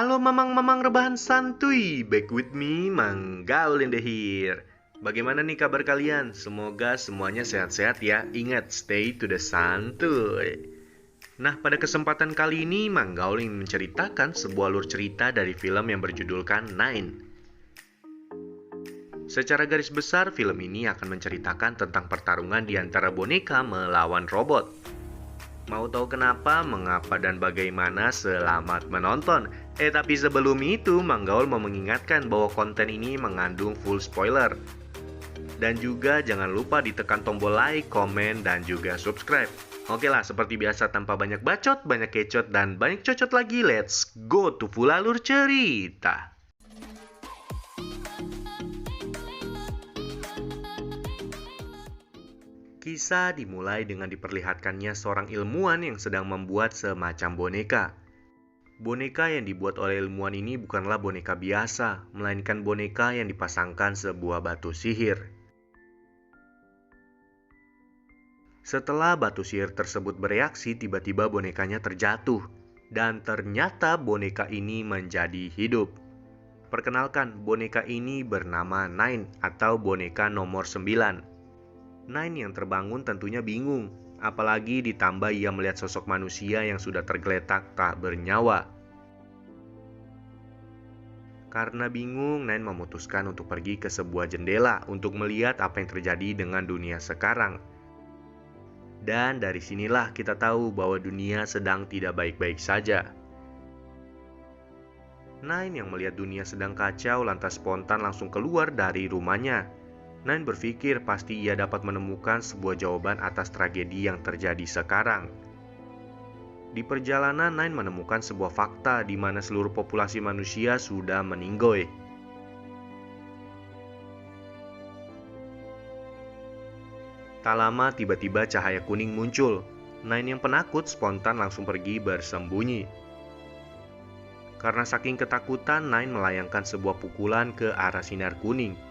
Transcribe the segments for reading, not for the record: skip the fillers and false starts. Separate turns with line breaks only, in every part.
Halo mamang-mamang rebahan santuy, back with me, Manggaul in the here. Bagaimana nih kabar kalian? Semoga semuanya sehat-sehat ya. Ingat, stay to the santuy. Nah, pada kesempatan kali ini, Manggaul ingin menceritakan sebuah alur cerita dari film yang berjudulkan Nine. Secara garis besar, film ini akan menceritakan tentang pertarungan di antara boneka melawan robot. Mau tahu kenapa, mengapa, dan bagaimana? Selamat menonton. Tapi sebelum itu, Manggaul mau mengingatkan bahwa konten ini mengandung full spoiler. Dan juga jangan lupa ditekan tombol like, komen, dan juga subscribe. Oke lah, seperti biasa tanpa banyak bacot, banyak kecot, dan banyak cocot lagi, let's go to full alur cerita. Kisah dimulai dengan diperlihatkannya seorang ilmuwan yang sedang membuat semacam boneka. Boneka yang dibuat oleh ilmuwan ini bukanlah boneka biasa, melainkan boneka yang dipasangkan sebuah batu sihir. Setelah batu sihir tersebut bereaksi, tiba-tiba bonekanya terjatuh. Dan ternyata boneka ini menjadi hidup. Perkenalkan, boneka ini bernama Nine atau boneka nomor 9. Nine yang terbangun tentunya bingung, apalagi ditambah ia melihat sosok manusia yang sudah tergeletak tak bernyawa. Karena bingung, Nine memutuskan untuk pergi ke sebuah jendela untuk melihat apa yang terjadi dengan dunia sekarang. Dan dari sinilah kita tahu bahwa dunia sedang tidak baik-baik saja. Nine yang melihat dunia sedang kacau lantas spontan langsung keluar dari rumahnya. Nine berpikir pasti ia dapat menemukan sebuah jawaban atas tragedi yang terjadi sekarang. Di perjalanan, Nine menemukan sebuah fakta di mana seluruh populasi manusia sudah meninggoy. Tak lama, tiba-tiba cahaya kuning muncul. Nine yang penakut spontan langsung pergi bersembunyi. Karena saking ketakutan, Nine melayangkan sebuah pukulan ke arah sinar kuning.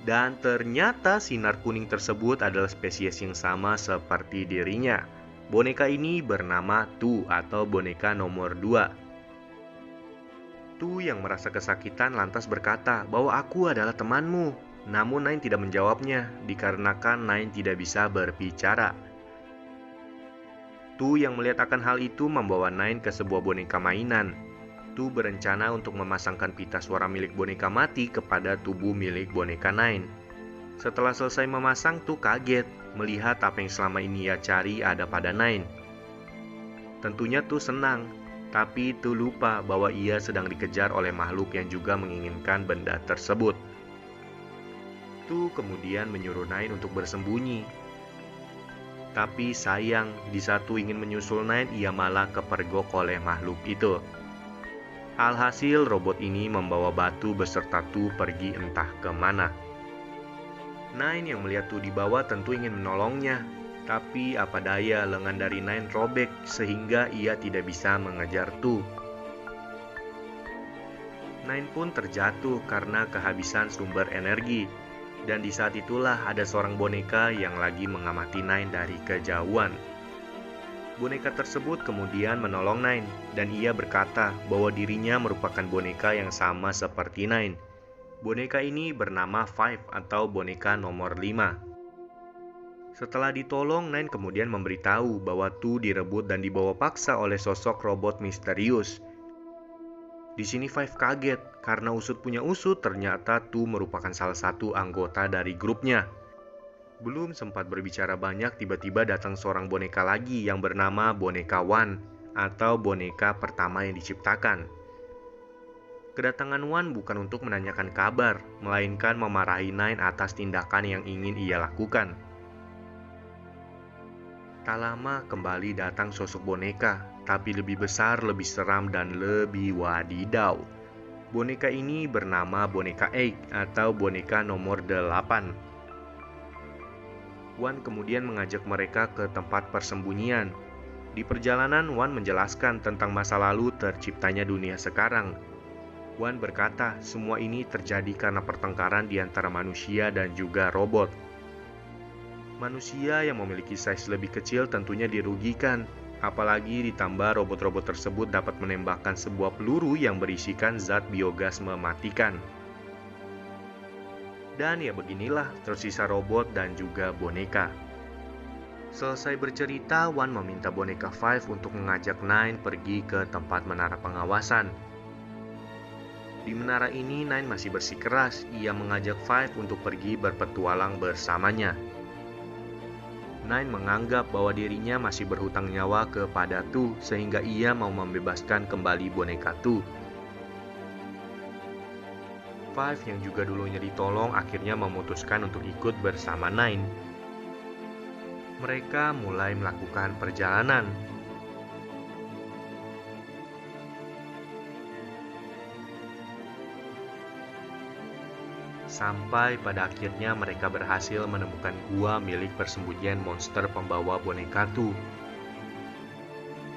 Dan ternyata sinar kuning tersebut adalah spesies yang sama seperti dirinya. Boneka ini bernama Tu atau boneka nomor 2. Tu yang merasa kesakitan lantas berkata bahwa aku adalah temanmu. Namun Nine tidak menjawabnya dikarenakan Nine tidak bisa berbicara. Tu yang melihat akan hal itu membawa Nine ke sebuah boneka mainan. Tu berencana untuk memasangkan pita suara milik boneka mati kepada tubuh milik boneka Nine. Setelah selesai memasang, Tu kaget melihat apa yang selama ini ia cari ada pada Nine. Tentunya Tu senang, tapi Tu lupa bahwa ia sedang dikejar oleh makhluk yang juga menginginkan benda tersebut. Tu kemudian menyuruh Nine untuk bersembunyi. Tapi sayang, di saat Tu ingin menyusul Nine, ia malah kepergok oleh makhluk itu. Alhasil, robot ini membawa batu beserta Tu pergi entah kemana. Nine yang melihat Tu di bawah tentu ingin menolongnya. Tapi apa daya, lengan dari Nine robek sehingga ia tidak bisa mengejar Tu. Nine pun terjatuh karena kehabisan sumber energi. Dan di saat itulah ada seorang boneka yang lagi mengamati Nine dari kejauhan. Boneka tersebut kemudian menolong Nine, dan ia berkata bahwa dirinya merupakan boneka yang sama seperti Nine. Boneka ini bernama Five atau boneka nomor 5. Setelah ditolong, Nine kemudian memberitahu bahwa Tu direbut dan dibawa paksa oleh sosok robot misterius. Di sini Five kaget, karena usut punya usut ternyata Tu merupakan salah satu anggota dari grupnya. Belum sempat berbicara banyak, tiba-tiba datang seorang boneka lagi yang bernama boneka One atau boneka pertama yang diciptakan. Kedatangan One bukan untuk menanyakan kabar, melainkan memarahi Nine atas tindakan yang ingin ia lakukan. Tak lama kembali datang sosok boneka, tapi lebih besar, lebih seram, dan lebih wadidaw. Boneka ini bernama boneka Egg atau boneka nomor 8. Wan kemudian mengajak mereka ke tempat persembunyian. Di perjalanan, Wan menjelaskan tentang masa lalu terciptanya dunia sekarang. Wan berkata, semua ini terjadi karena pertengkaran di antara manusia dan juga robot. Manusia yang memiliki size lebih kecil tentunya dirugikan, Apalagi ditambah robot-robot tersebut dapat menembakkan sebuah peluru yang berisikan zat biogas mematikan. Dan ya beginilah tersisa robot dan juga boneka. Selesai bercerita, Wan meminta boneka Five untuk mengajak Nine pergi ke tempat menara pengawasan. Di menara ini, Nine masih bersikeras. Ia mengajak Five untuk pergi berpetualang bersamanya. Nine menganggap bahwa dirinya masih berhutang nyawa kepada Tu, sehingga ia mau membebaskan kembali boneka Tu. Five yang juga dulunya ditolong akhirnya memutuskan untuk ikut bersama Nine. Mereka mulai melakukan perjalanan. Sampai pada akhirnya mereka berhasil menemukan gua milik persembunyian monster pembawa boneka Tu.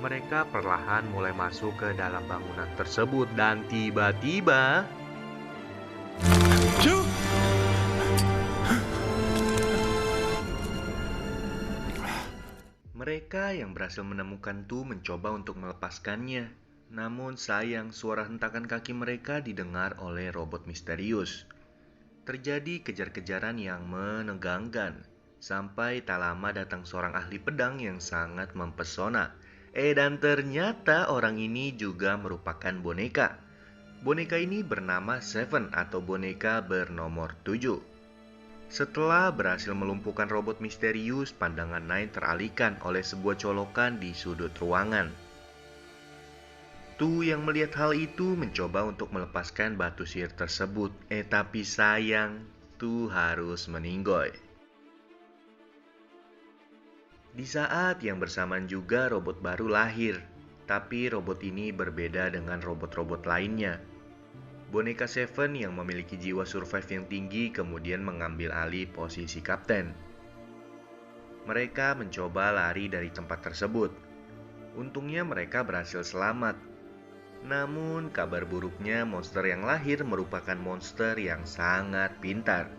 Mereka perlahan mulai masuk ke dalam bangunan tersebut dan tiba-tiba mereka yang berhasil menemukan Tu mencoba untuk melepaskannya. Namun sayang, suara hentakan kaki mereka didengar oleh robot misterius. Terjadi kejar-kejaran yang menegangkan. Sampai tak lama datang seorang ahli pedang yang sangat mempesona. Dan ternyata orang ini juga merupakan boneka. Boneka ini bernama Seven atau boneka bernomor 7. Setelah berhasil melumpuhkan robot misterius, pandangan Nine teralihkan oleh sebuah colokan di sudut ruangan. Tu yang melihat hal itu mencoba untuk melepaskan batu sihir tersebut. Tapi sayang, Tu harus meninggoy. Di saat yang bersamaan juga robot baru lahir. Tapi robot ini berbeda dengan robot-robot lainnya. Boneka Seven yang memiliki jiwa survive yang tinggi kemudian mengambil alih posisi kapten. Mereka mencoba lari dari tempat tersebut. Untungnya mereka berhasil selamat. Namun kabar buruknya monster yang lahir merupakan monster yang sangat pintar.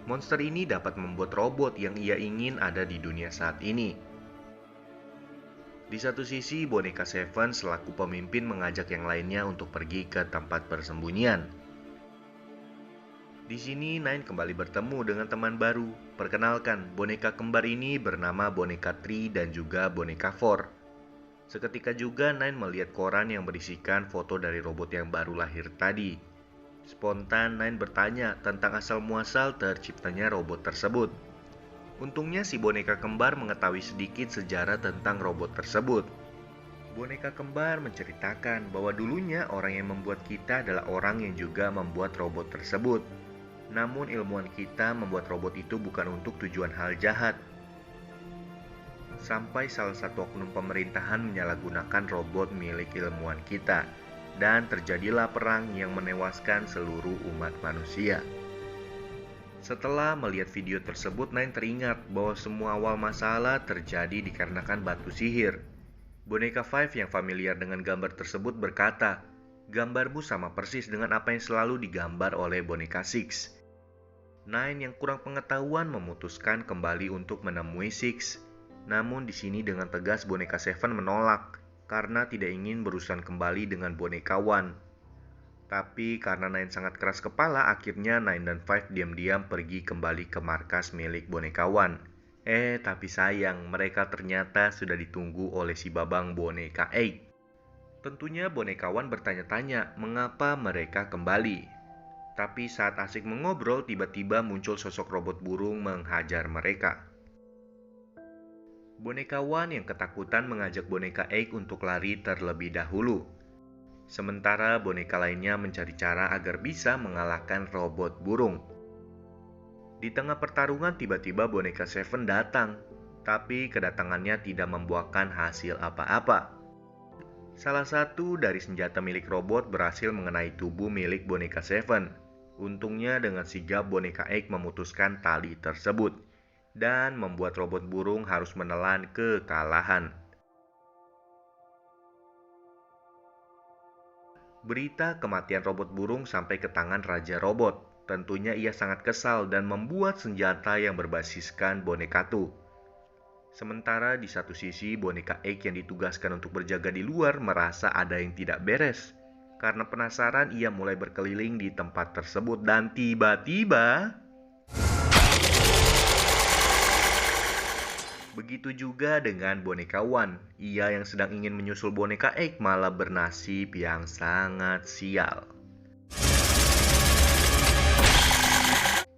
Monster ini dapat membuat robot yang ia ingin ada di dunia saat ini. Di satu sisi, boneka Seven selaku pemimpin mengajak yang lainnya untuk pergi ke tempat persembunyian. Di sini Nine kembali bertemu dengan teman baru. Perkenalkan, boneka kembar ini bernama boneka Three dan juga boneka Four. Seketika juga Nine melihat koran yang berisikan foto dari robot yang baru lahir tadi. Spontan Nine bertanya tentang asal-muasal terciptanya robot tersebut. Untungnya si boneka kembar mengetahui sedikit sejarah tentang robot tersebut. Boneka kembar menceritakan bahwa dulunya orang yang membuat kita adalah orang yang juga membuat robot tersebut. Namun ilmuwan kita membuat robot itu bukan untuk tujuan hal jahat. Sampai salah satu oknum pemerintahan menyalahgunakan robot milik ilmuwan kita, dan terjadilah perang yang menewaskan seluruh umat manusia. Setelah melihat video tersebut, Nine teringat bahwa semua awal masalah terjadi dikarenakan batu sihir. Boneka Five yang familiar dengan gambar tersebut berkata, "Gambarmu sama persis dengan apa yang selalu digambar oleh boneka Six." Nine yang kurang pengetahuan memutuskan kembali untuk menemui Six. Namun di sini dengan tegas boneka Seven menolak karena tidak ingin berurusan kembali dengan boneka One. Tapi karena Nine sangat keras kepala, akhirnya Nine dan Five diam-diam pergi kembali ke markas milik boneka One. Tapi sayang, mereka ternyata sudah ditunggu oleh si babang boneka Eight. Tentunya boneka One bertanya-tanya mengapa mereka kembali. Tapi saat asik mengobrol, tiba-tiba muncul sosok robot burung menghajar mereka. Boneka One yang ketakutan mengajak boneka Egg untuk lari terlebih dahulu. Sementara boneka lainnya mencari cara agar bisa mengalahkan robot burung. Di tengah pertarungan tiba-tiba boneka Seven datang, tapi kedatangannya tidak membuahkan hasil apa-apa. Salah satu dari senjata milik robot berhasil mengenai tubuh milik boneka Seven. Untungnya dengan sigap boneka Egg memutuskan tali tersebut dan membuat robot burung harus menelan kekalahan. Berita kematian robot burung sampai ke tangan Raja Robot. Tentunya ia sangat kesal dan membuat senjata yang berbasiskan boneka Tu. Sementara di satu sisi boneka Egg yang ditugaskan untuk berjaga di luar merasa ada yang tidak beres. Karena penasaran ia mulai berkeliling di tempat tersebut dan tiba-tiba begitu juga dengan boneka Wan. Ia yang sedang ingin menyusul boneka Egg malah bernasib yang sangat sial.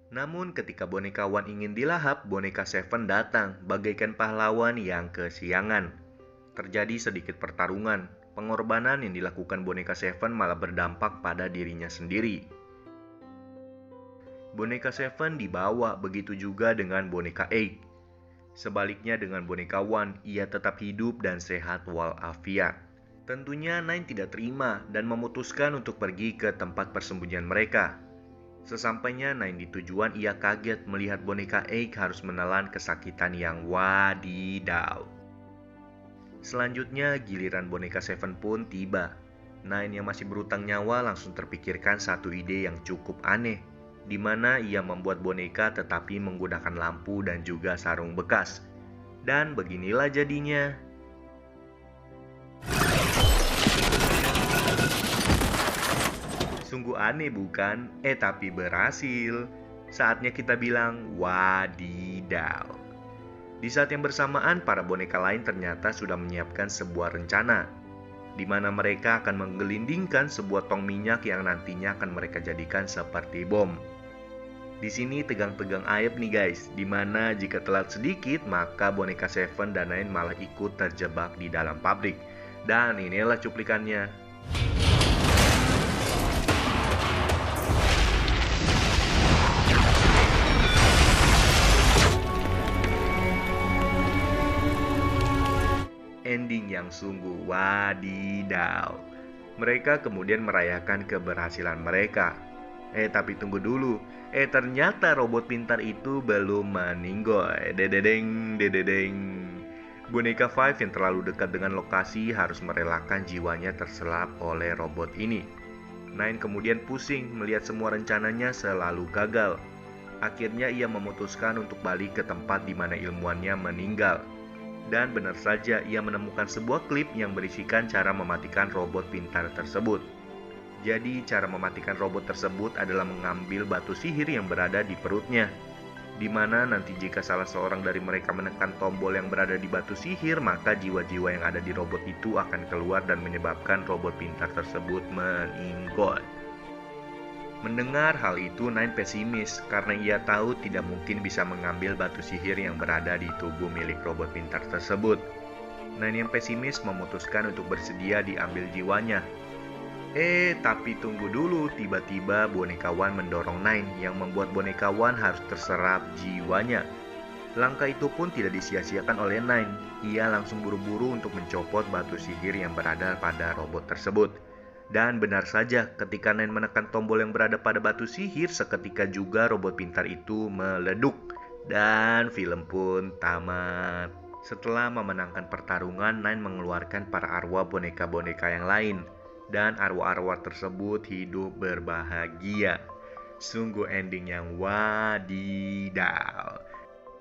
Namun ketika boneka Wan ingin dilahap, boneka Seven datang bagaikan pahlawan yang kesiangan. Terjadi sedikit pertarungan. Pengorbanan yang dilakukan boneka Seven malah berdampak pada dirinya sendiri. Boneka Seven dibawa, begitu juga dengan boneka Egg. Sebaliknya dengan boneka Wan, ia tetap hidup dan sehat walafiat. Tentunya Nine tidak terima dan memutuskan untuk pergi ke tempat persembunyian mereka. Sesampainya Nine di tujuan, ia kaget melihat boneka Egg harus menelan kesakitan yang wadidaw. Selanjutnya giliran boneka Seven pun tiba. Nine yang masih berutang nyawa langsung terpikirkan satu ide yang cukup aneh, di mana ia membuat boneka tetapi menggunakan lampu dan juga sarung bekas. Dan beginilah jadinya. Sungguh aneh bukan? Tapi berhasil. Saatnya kita bilang wadidaw. Di saat yang bersamaan, para boneka lain ternyata sudah menyiapkan sebuah rencana, di mana mereka akan menggelindingkan sebuah tong minyak yang nantinya akan mereka jadikan seperti bom. Di sini tegang-tegang aib nih guys, di mana jika telat sedikit, maka boneka Seven dan Nine malah ikut terjebak di dalam pabrik. Dan inilah cuplikannya. Ending yang sungguh wadidaw. Mereka kemudian merayakan keberhasilan mereka. Tapi tunggu dulu. Ternyata robot pintar itu belum meninggoy. Dededeng, dededeng. Boneka Five yang terlalu dekat dengan lokasi harus merelakan jiwanya terselap oleh robot ini. Nine kemudian pusing melihat semua rencananya selalu gagal. Akhirnya ia memutuskan untuk balik ke tempat di mana ilmuwannya meninggal. Dan benar saja ia menemukan sebuah klip yang berisikan cara mematikan robot pintar tersebut. Jadi cara mematikan robot tersebut adalah mengambil batu sihir yang berada di perutnya, di mana nanti jika salah seorang dari mereka menekan tombol yang berada di batu sihir, maka jiwa-jiwa yang ada di robot itu akan keluar dan menyebabkan robot pintar tersebut meninggoy. Mendengar hal itu, Nine pesimis karena ia tahu tidak mungkin bisa mengambil batu sihir yang berada di tubuh milik robot pintar tersebut. Nine yang pesimis memutuskan untuk bersedia diambil jiwanya. Tapi tunggu dulu, tiba-tiba boneka Wan mendorong Nine yang membuat boneka Wan harus terserap jiwanya. Langkah itu pun tidak disia-siakan oleh Nine. Ia langsung buru-buru untuk mencopot batu sihir yang berada pada robot tersebut. Dan benar saja, ketika Nine menekan tombol yang berada pada batu sihir, seketika juga robot pintar itu meleduk. Dan film pun tamat. Setelah memenangkan pertarungan, Nine mengeluarkan para arwah boneka-boneka yang lain. Dan arwah-arwah tersebut hidup berbahagia. Sungguh ending yang wadidaw.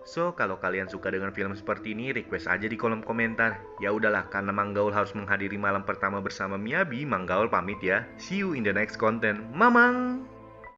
So, kalau kalian suka dengan film seperti ini, request aja di kolom komentar. Ya udahlah, karena Mang Gaul harus menghadiri malam pertama bersama Miyabi, Mang Gaul pamit ya. See you in the next content. Mamang!